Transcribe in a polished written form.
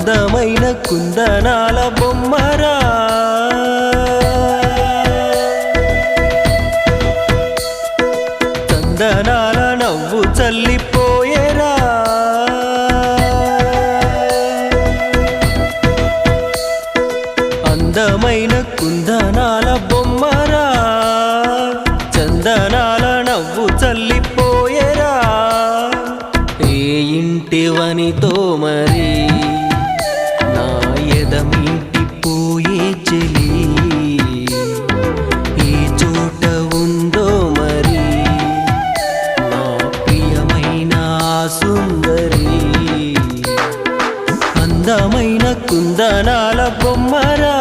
అందమైన కుందనాల బొమ్మరా చందనాల నవ్వు చల్లిపోయేరా అందమైన కుందనాల బొమ్మరా చందనాల నవ్వు చల్లిపోయేరా ఏ ఇంటివనితో మరి నా ఎదమింటిపోయే చెలి ఏ చోట ఉందో మరి నా ప్రియమైన సుందరి అందమైన కుందనాల బొమ్మరా